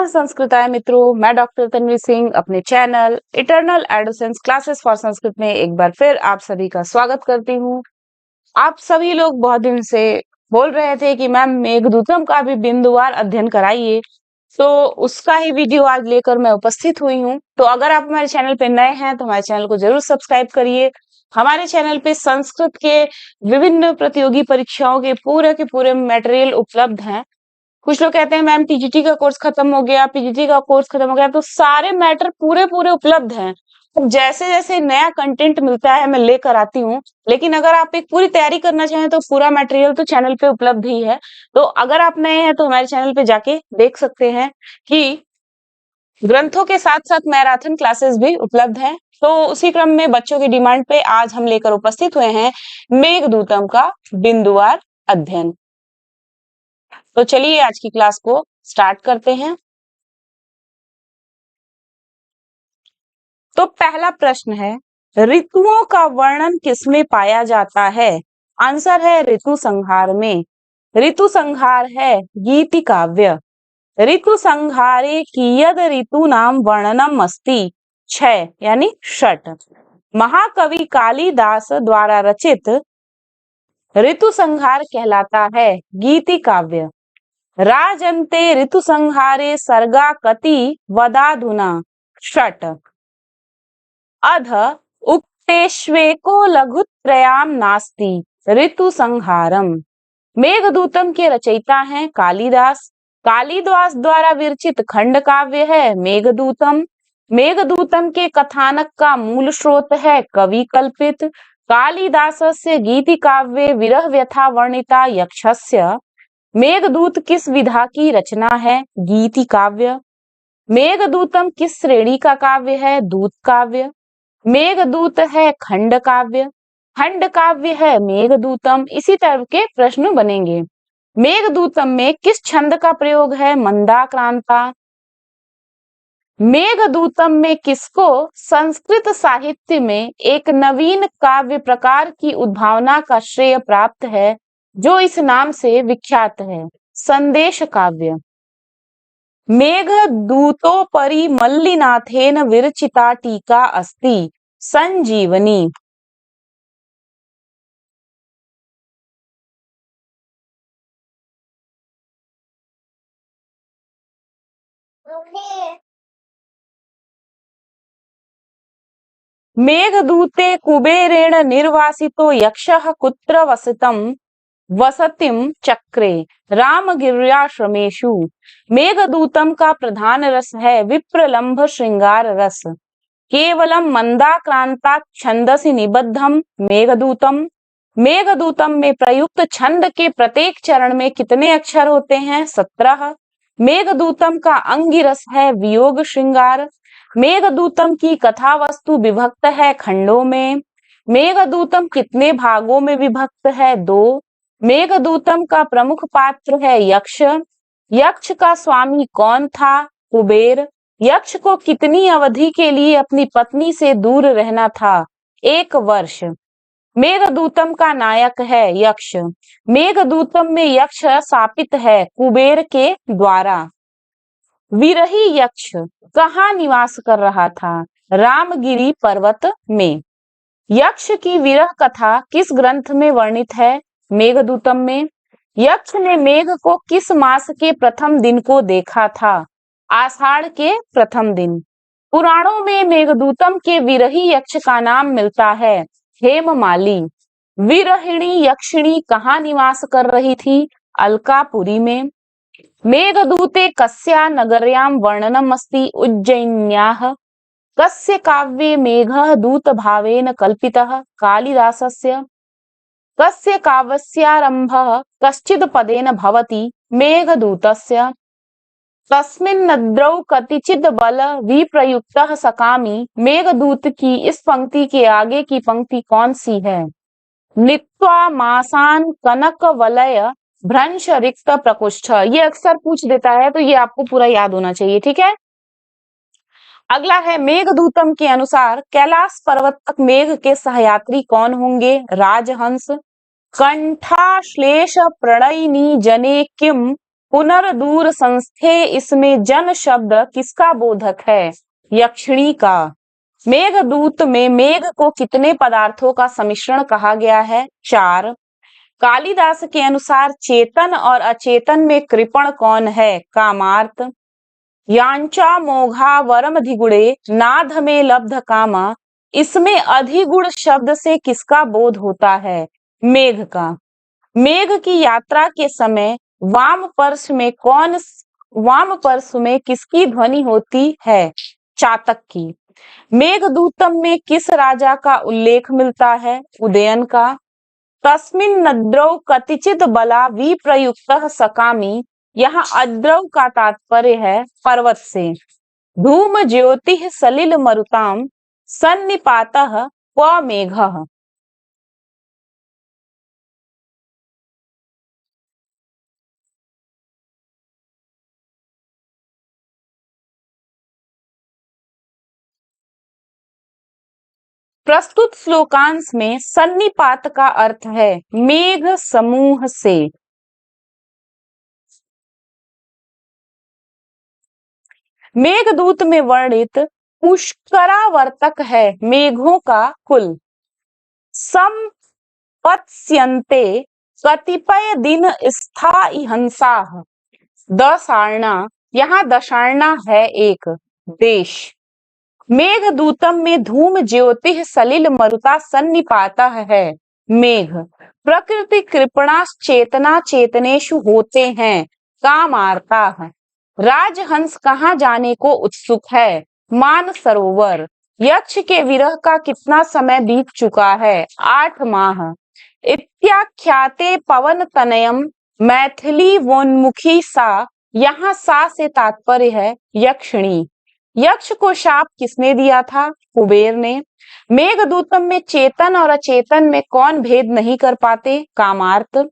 संस्कृताय मित्रों, मैं डॉक्टर तन्वी सिंह अपने चैनल इटर्नल एडोसेंस क्लासेस फॉर संस्कृत में एक बार फिर आप सभी का स्वागत करती हूँ। आप सभी लोग बहुत दिन से बोल रहे थे कि मैम मेघदूतम का भी बिंदुवार अध्ययन कराइए, तो उसका ही वीडियो आज लेकर मैं उपस्थित हुई हूँ। तो अगर आप हमारे चैनल पे नए हैं तो हमारे चैनल को जरूर सब्सक्राइब करिए। हमारे चैनल पे संस्कृत के विभिन्न प्रतियोगी परीक्षाओं के पूरे मटेरियल उपलब्ध हैं। कुछ लोग कहते हैं मैम टीजीटी का कोर्स खत्म हो गया, पीजीटी का कोर्स खत्म हो गया, तो सारे मैटर पूरे उपलब्ध हैं। अब जैसे जैसे नया कंटेंट मिलता है मैं लेकर आती हूँ, लेकिन अगर आप एक पूरी तैयारी करना चाहें तो पूरा मटेरियल तो चैनल पे उपलब्ध ही है। तो अगर आप नए हैं तो हमारे चैनल पे जाके देख सकते हैं कि ग्रंथों के साथ साथ मैराथन क्लासेस भी उपलब्ध हैं। तो उसी क्रम में बच्चों की डिमांड पे आज हम लेकर उपस्थित हुए हैं मेघदूतम का बिंदुवार अध्ययन। तो चलिए आज की क्लास को स्टार्ट करते हैं। तो पहला प्रश्न है, ऋतुओं का वर्णन किसमें पाया जाता है? आंसर है ऋतु संहार में। ऋतु संहार है गीति काव्य। ऋतु संहारे कियद ऋतु नाम वर्णनम अस्ति 6 यानी षट। महाकवि कालिदास द्वारा रचित ऋतु संहार कहलाता है गीति काव्य। राजन्ते ऋतु संहारे सर्गा कति वदाधुना षट। अध उक्तेष्वेको लघुत्रयाम नास्ति ऋतु संहारम। मेघदूतम के रचयिता हैं कालिदास। कालिदास द्वारा विरचित खंड काव्य है मेघदूतम। मेघदूतम के कथानक का मूल स्रोत है कवि कल्पित। कालिदासस्य गीति काव्ये विरह व्यथा वर्णिता यक्षस्य। मेघदूत किस विधा की रचना है? गीति काव्य। मेघदूतम किस श्रेणी का काव्य है? दूत काव्य। मेघदूत है खंड काव्य। खंड काव्य है मेघदूतम। इसी तरह के प्रश्न बनेंगे। मेघदूतम में किस छंद का प्रयोग है? मंदाक्रांता। मेघदूतम में किसको संस्कृत साहित्य में एक नवीन काव्य प्रकार की उद्भावना का श्रेय प्राप्त है जो इस नाम से विख्यात है? संदेश काव्य। मेघदूतोपरि मल्लिनाथेन विरचिता टीका अस्ति संजीवनी। मेघदूते कुबेरेण निर्वासितो यक्षः कुत्र वसतिम चक्रे रामगिर्याश्रमेषु। मेघदूतम का प्रधान रस है विप्रलंभ श्रृंगार रस। केवलम मंदाक्रांता छंदसि निबद्धम मेघदूतम। मेघदूतम में प्रयुक्त छंद के प्रत्येक चरण में कितने अक्षर होते हैं? 17। मेघदूतम का अंगिरस है वियोग श्रृंगार। मेघदूतम की कथा वस्तु विभक्त है खंडों में। मेघदूतम कितने भागों में विभक्त है? 2। मेघदूतम का प्रमुख पात्र है यक्ष। यक्ष का स्वामी कौन था? कुबेर। यक्ष को कितनी अवधि के लिए अपनी पत्नी से दूर रहना था? 1 वर्ष। मेघदूतम का नायक है यक्ष। मेघदूतम में यक्ष शापित है कुबेर के द्वारा। विरही यक्ष कहाँ निवास कर रहा था? रामगिरी पर्वत में। यक्ष की विरह कथा किस ग्रंथ में वर्णित है? मेघदूतम में। यक्ष ने मेघ को किस मास के प्रथम दिन को देखा था? आषाढ़ के प्रथम दिन। पुराणों में मेघदूतम के विरही यक्ष का नाम मिलता है हेममाली। विरहिणी यक्षिणी कहाँ निवास कर रही थी? अलकापुरी में। मेघदूते कस्या नगर्यां वर्णनम अस्ति उज्जयिन्याः। कस्य काव्ये मेघः दूतभावेन कल्पितः? कालिदासस्य। कस्य काव्यस्यारम्भः कश्चित् पदेन भवति? मेघदूतस्य। तस्मिन् नद्रौ कतिचित् बल विप्रयुक्तः सकामी। मेघदूत की इस पंक्ति के आगे की पंक्ति कौन सी है? नीत्वा मासान कनक वलय भ्रंश रिक्त प्रकोष्ठ। ये अक्सर पूछ देता है तो ये आपको पूरा याद होना चाहिए, ठीक है। अगला है मेघदूतम के अनुसार कैलाश पर्वत तक मेघ के सहयात्री कौन होंगे? राजहंस। कंठाश्लेष प्रणयिनी जने किम पुनर्दूर संस्थे, इसमें जन शब्द किसका बोधक है? यक्षिणी का। मेघदूत में मेघ को कितने पदार्थों का सम्मिश्रण कहा गया है? 4। कालिदास के अनुसार चेतन और अचेतन में कृपण कौन है? कामार्त। यांचा मोघा वरमधिगुणे नाद में लब्ध कामा, इसमें अधिगुण शब्द से किसका बोध होता है? मेघ का। मेघ की यात्रा के समय वाम पार्श्व में किसकी ध्वनि होती है? चातक की। मेघदूतम में किस राजा का उल्लेख मिलता है? उदयन का। तस्मिन् नद्रौ कतिचित् बला विप्रयुक्तः सकामी, यहाँ अद्रौ का तात्पर्य है पर्वत से। धूम ज्योतिः सलिल मरुताम सन्निपातः क्व मेघः। प्रस्तुत श्लोकांश में सन्निपात का अर्थ है मेघ समूह से। मेघदूत में वर्णित पुष्करावर्तक है मेघों का कुल। संपत्स्यन्ते कतिपय दिन स्थायी हंसाः। दशार्णा, यहाँ दशार्णा है एक देश। मेघदूतम में धूम ज्योतिः सलिल मरुता सन्निपाता है मेघ। प्रकृति कृपणाश् चेतना चेतनेषु होते हैं कामार्ता। राजहंस कहाँ जाने को उत्सुक है? मानसरोवर। यक्ष के विरह का कितना समय बीत चुका है? 8 माह। इत्याख्याते पवन तनयम मैथिली वोन्मुखी सा, यहाँ सा से तात्पर्य है यक्षिणी। यक्ष को शाप किसने दिया था? कुबेर ने। मेघदूतम में चेतन और अचेतन में कौन भेद नहीं कर पाते? कामार्त।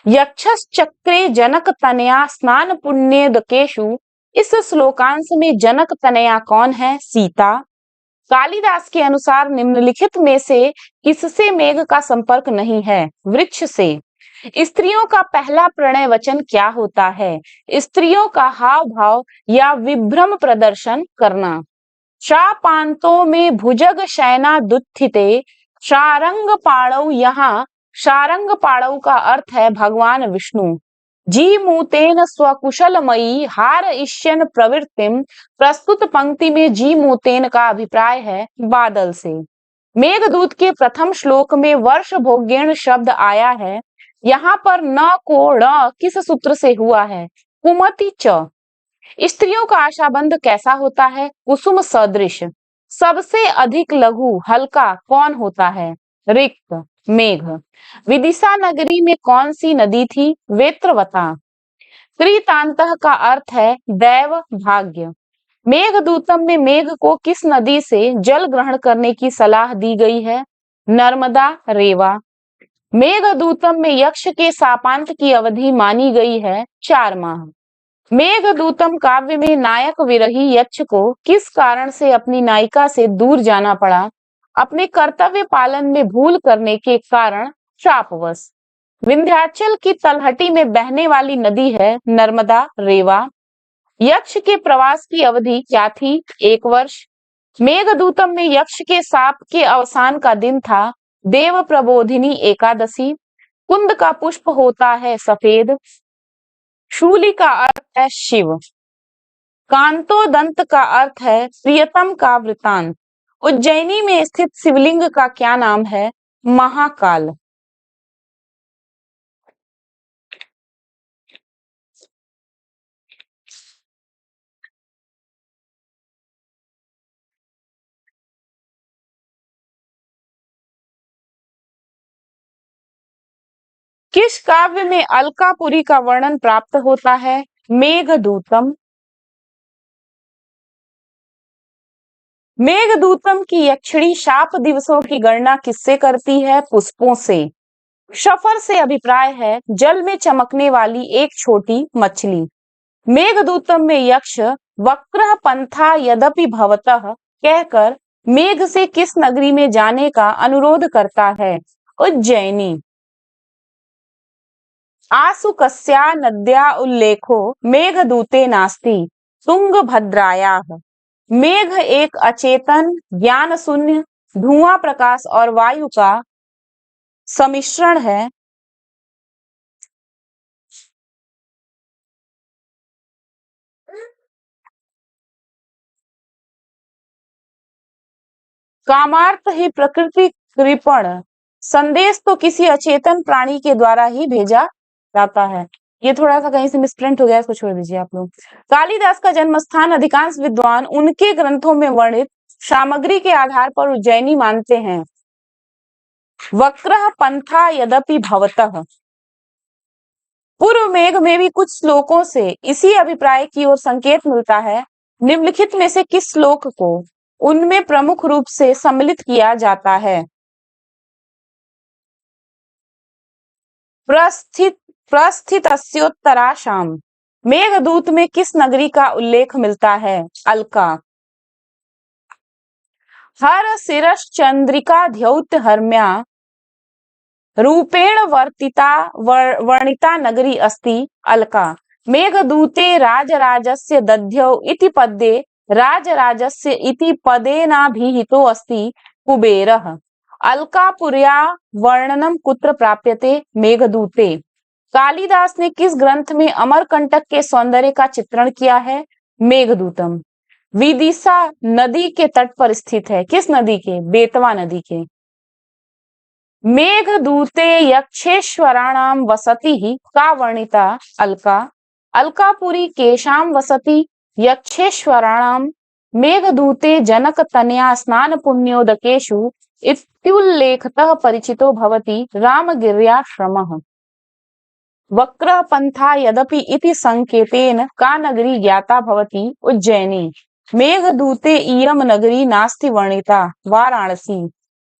यक्षश्चक्रे जनक तनया स्नान पुण्येदकेषु, इस श्लोकांश में जनक तनया कौन है? सीता। कालिदास के अनुसार निम्नलिखित में से किससे मेघ का संपर्क नहीं है? वृक्ष से। स्त्रियों का पहला प्रणय वचन क्या होता है? स्त्रियों का हाव भाव या विभ्रम प्रदर्शन करना। शापांतों में भुजग शयना दुत्थिते शारंग पाणौ, यहाँ शारंग पाणौ का अर्थ है भगवान विष्णु। जी मूतेन स्वकुशलमयी हार इष्यन प्रवृत्तिम, प्रस्तुत पंक्ति में जी मूतेन का अभिप्राय है बादल से। मेघदूत के प्रथम श्लोक में वर्ष भोग्येण शब्द आया है, यहाँ पर न को ण किस सूत्र से हुआ है? कुमति च। स्त्रियों का आशाबंध कैसा होता है? कुसुम सदृश। सबसे अधिक लघु हल्का कौन होता है? रिक्त, मेघ। विदिशा नगरी में कौन सी नदी थी? वेत्रवता। कृतांतः का अर्थ है दैव, भाग्य। मेघदूतम में मेघ को किस नदी से जल ग्रहण करने की सलाह दी गई है? नर्मदा, रेवा। मेघदूतम में यक्ष के शापांत की अवधि मानी गई है 4 माह। मेघदूतम काव्य में नायक विरही यक्ष को किस कारण से अपनी नायिका से दूर जाना पड़ा? अपने कर्तव्य पालन में भूल करने के कारण, शापवश। विंध्याचल की तलहटी में बहने वाली नदी है नर्मदा, रेवा। यक्ष के प्रवास की अवधि क्या थी? 1 वर्ष। मेघदूतम में यक्ष के शाप के अवसान का दिन था देव प्रबोधिनी एकादशी। कुंद का पुष्प होता है सफेद। शूली का अर्थ है शिव। कांतोदंत का अर्थ है प्रियतम का वृतांत। उज्जैनी में स्थित शिवलिंग का क्या नाम है? महाकाल। किस काव्य में अलकापुरी का वर्णन प्राप्त होता है? मेघदूतम। मेघदूतम की यक्षिणी शाप दिवसों की गणना किससे करती है? पुष्पों से। शफर से अभिप्राय है जल में चमकने वाली एक छोटी मछली। मेघदूतम में यक्ष वक्रः पंथा यद्यपि भवतः कहकर मेघ से किस नगरी में जाने का अनुरोध करता है? उज्जैनी। आसु कस्या नद्या उल्लेखो मेघदूते नास्ति तुंगभद्रायाः। मेघ एक अचेतन, ज्ञान शून्य, धुआं, प्रकाश और वायु का सम्मिश्रण है। कामार्थ ही प्रकृति कृपण, संदेश तो किसी अचेतन प्राणी के द्वारा ही भेजा जाता है। ये थोड़ा सा कहीं से मिसप्रिंट हो गया, इसको छोड़ दीजिए आप लोग। कालिदास का जन्म स्थान अधिकांश विद्वान उनके ग्रंथों में वर्णित सामग्री के आधार पर उज्जैनी मानते हैं। वक्रः पंथा यद्यपि भवतः, पूर्व मेघ में भी कुछ श्लोकों से इसी अभिप्राय की ओर संकेत मिलता है। निम्नलिखित में से किस श्लोक को उनमें प्रमुख रूप से सम्मिलित किया जाता है? प्रस्थितस्योत्तराशाम, मेघदूत में किस नगरी का उल्लेख मिलता है? अलका। हर शिरश्चंद्रिका द्यौतहर्म्या रूपेण वर्णिता नगरी अस्ति अलका। मेघदूते राजराजस्य दध्यौ इति पद्ये राजराजस्य इति पदेनाभिहितो अस्ति कुबेरः। अलकापुर्या वर्णनम कुत्र प्राप्यते? मेघदूते। कालिदास ने किस ग्रंथ में अमरकंटक के सौंदर्य का चित्रण किया है? मेघदूतम। विदिशा नदी के तट पर स्थित है। किस नदी के? बेतवा नदी के। मेघदूते यक्षेश्वराणाम वसति ही का वर्णिता अलका। अलकापुरी केशाम वसति यक्षेश्वराणाम। मेघदूते जनकतनया स्नान पुण्योदकेषु इत्युल्लेखतः परिचितो भवति रामगिर्याश्रमः। वक्रः पंथा यद्यपि इति संकेतेन का नगरी ज्ञाता भवति? उज्जैनी। मेघदूते इयं नगरी नास्ति वर्णिता वाराणसी।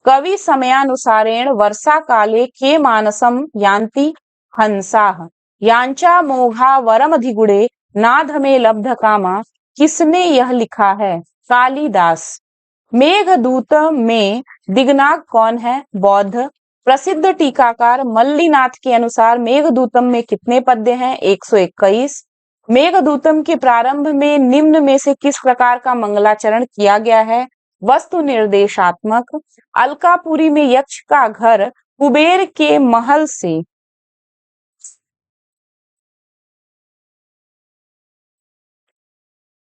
कवि समयानुसारेण वर्षा काले के मानसम यान्ति हंसाः। यांचा मोघा वरमधिगुणे नाध में लब्ध कामा। किसने यह लिखा है? कालिदास। मेघदूत में दिगनाग कौन है? बौद्ध। प्रसिद्ध टीकाकार मल्लीनाथ के अनुसार मेघदूतम में कितने पद्य हैं? 121। मेघदूतम के प्रारंभ में निम्न में से किस प्रकार का मंगलाचरण किया गया है? वस्तु निर्देशात्मक। अलकापुरी में यक्ष का घर कुबेर के महल से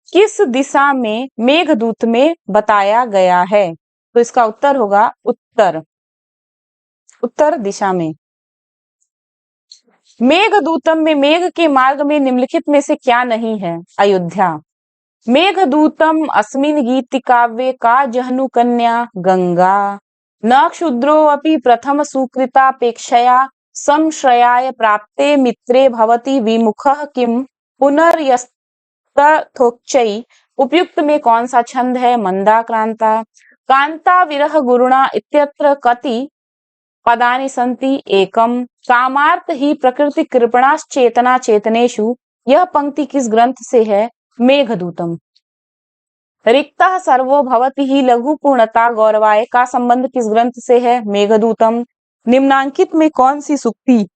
किस दिशा में मेघदूत में बताया गया है? तो इसका उत्तर होगा उत्तर, उत्तर दिशा में। मेघदूतम में मेघ के मार्ग में निम्नलिखित में से क्या नहीं है? अयोध्या। मेघदूतम अस्मिन् गीतिकाव्ये का जहनु कन्या? गंगा। न क्षुद्रो अपि प्रथम सुकृतापेक्षया संश्रयाय प्राप्ते मित्रे भवति विमुखः किम पुनर्यस्तथोच्चै। उपयुक्त में कौन सा छंद है? मंदाक्रांता। कांता विरह गुरुणा इत्यत्र कति पदानि सन्ति? एकम। कामार्थ ही प्रकृति कृपणाश्चेतना चेतनेषु, यह पंक्ति किस ग्रंथ से है? मेघदूतम। रिक्तः सर्वो भवति ही लघु पूर्णता गौरवाय का संबंध किस ग्रंथ से है? मेघदूतम। निम्नांकित में कौन सी सूक्ति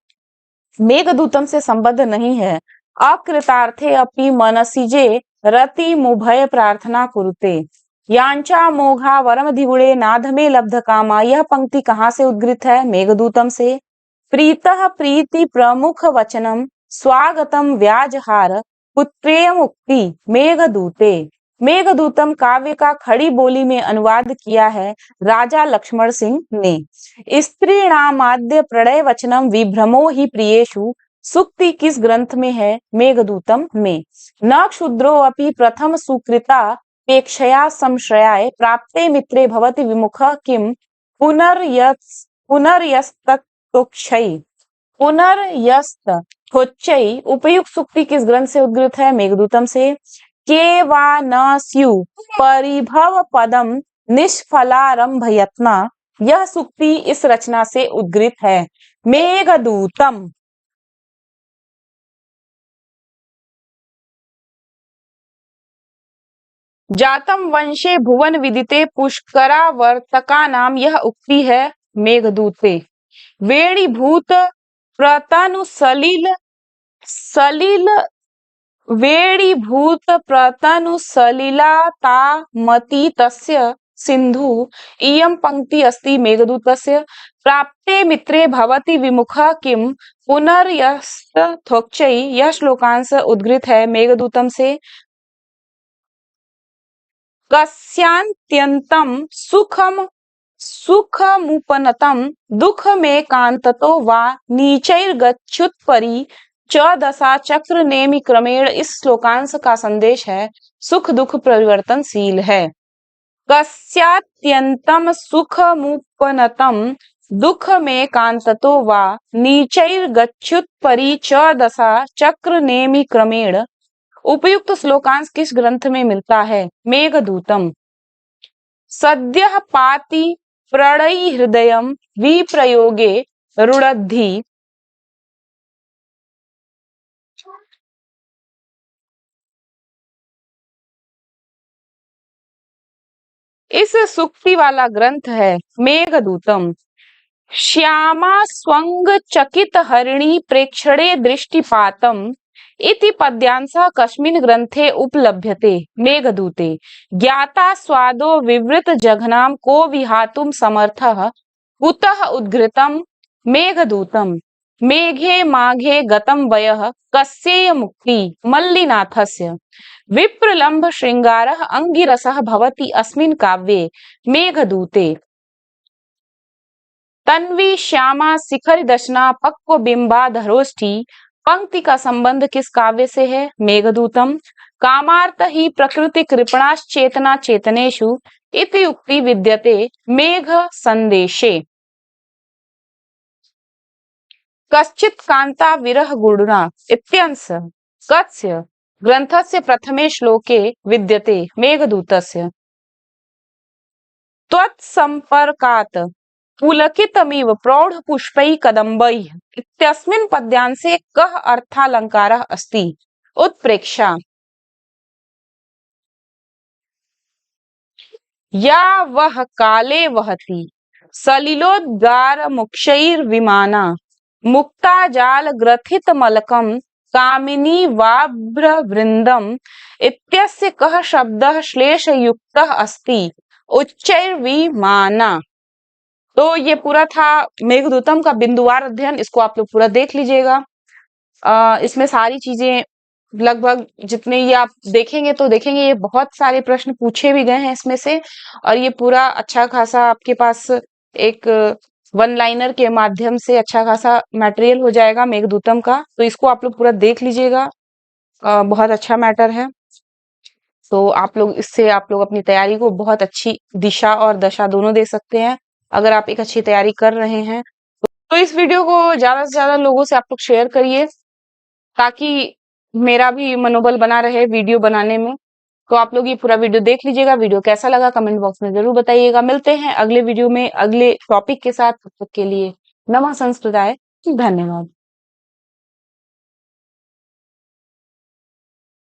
मेघदूतम से संबद्ध नहीं है? अकृतार्थे अपि मनसिजे रति मुभय प्रार्थना कुरुते। यांचा मोघा वरमधिगुणे नाध में लब्ध कामा, यह पंक्ति कहाँ से उद्गृत है? मेघदूतम से। प्रीतः प्रीति प्रमुख वचनम स्वागतम व्याजहार पुत्रेय मुक्ति मेघदूते। मेघदूतम काव्य का खड़ी बोली में अनुवाद किया है राजा लक्ष्मण सिंह ने। स्त्रीणामाद्य प्रणय वचनम विभ्रमो ही प्रियेषु, सूक्ति किस ग्रंथ में है? मेघदूतम में। न क्षुद्रो अपि प्रथम सुकृता पेक्षया संश्रयाय प्राप्ते मित्रे भवति विमुखः किम पुनर्यस्तथोच्चै। पुनर्यस्तथोच्चै उपयुक्त सूक्ति किस ग्रंथ से उद्गृत है? मेघदूतम से। के वा न स्यु परिभव पदम निष्फलारंभ यत्ना, यह सूक्ति इस रचना से उद्गृत है? मेघदूतम। जातम वंशे भुवन विदिते पुष्करावर्तका नाम, यह उक्ति है मेघदूते। वेणीभूत प्रतनु सलिल सलिल वेणीभूत प्रतनु सलिलातामति तस्य सिन्धु इयं पंक्ति अस्ति मेघदूतस्य। प्राप्ते मित्रे भवति विमुखः किं पुनर्यस्तथोक्चै। यह श्लोकांश उद्गृत है मेघदूतम से। कस्यान्त्यन्तं सुखमुपनतं दुःखमेकान्ततो वा नीचैर्गच्छुत्परि च दशा चक्र नेमि क्रमेण। इस श्लोकांश का संदेश है सुख दुख परिवर्तनशील है। कस्यात्यन्तं सुखमुपनतं दुःखमेकान्ततो वा नीचैर्गच्छुत्परि च दशा चक्र नेमि क्रमेण। उपयुक्त श्लोकांश किस ग्रंथ में मिलता है? मेघदूतम। सद्यः पाति प्रणयी हृदयं विप्रयोगे रुणद्धि। इस सुक्ति वाला ग्रंथ है मेघदूतम। श्यामा स्वंग चकित हरिणी प्रेक्षणे दृष्टिपातम इति पद्यांशः कस्मिन् ग्रन्थे उपलभ्यते? मेघदूते। ज्ञाता स्वादो विवृत जघनां को विहातुं समर्थः कुतः उद्घृतं? मेघदूतम। मेघे माघे गतं वयः कस्येय मुक्ति मल्लिनाथस्य। विप्रलम्भ श्रृंगारः अंगिरसः भवति अस्मिन् काव्ये मेघदूते। तन्वी श्यामा शिखर दशना पक्व बिंबाधरोष्ठी पंक्ति का संबंध किस काव्य से है? मेघदूतम। कामार्थ ही प्रकृति कृपणाश्चेतना चेतनेषु इति उक्ति विद्यते मेघ संदेशे। कश्चित् कांता विरह गुणा इत्यंश कस्य ग्रंथस्य प्रथमे श्लोके विद्यते? मेघदूतस्य। त्वत्संपर्कात् पुलकितमिव प्रौढपुष्पैः कदम्बैः इत्यस्मिन् पद्यांशे कः अर्थालंकारः अस्ति? उत्प्रेक्षा। या वह काले वहति सलिलोद्गार मुक्षैर्विमाना मुक्ता जाल ग्रथित मलकम कामिनी वाभ्रवृंदम इत्यस्य कः शब्दः श्लेषयुक्तः अस्ति? उच्चैर्विमाना। तो ये पूरा था मेघदूतम का बिंदुवार अध्ययन। इसको आप लोग पूरा देख लीजिएगा। इसमें सारी चीजें लगभग जितने ये आप देखेंगे तो देखेंगे ये बहुत सारे प्रश्न पूछे भी गए हैं इसमें से। और ये पूरा अच्छा खासा आपके पास एक वन लाइनर के माध्यम से अच्छा खासा मटेरियल हो जाएगा मेघदूतम का। तो इसको आप लोग पूरा देख लीजिएगा। बहुत अच्छा मैटर है। तो आप लोग इससे आप लोग अपनी तैयारी को बहुत अच्छी दिशा और दशा दोनों दे सकते हैं अगर आप एक अच्छी तैयारी कर रहे हैं। तो इस वीडियो को ज्यादा से ज्यादा लोगों से आप लोग शेयर करिए ताकि मेरा भी मनोबल बना रहे वीडियो बनाने में। तो आप लोग ये पूरा वीडियो देख लीजिएगा। वीडियो कैसा लगा कमेंट बॉक्स में जरूर बताइएगा। मिलते हैं अगले वीडियो में अगले टॉपिक के साथ। तब तक के लिए नमः संस्कृताय। धन्यवाद।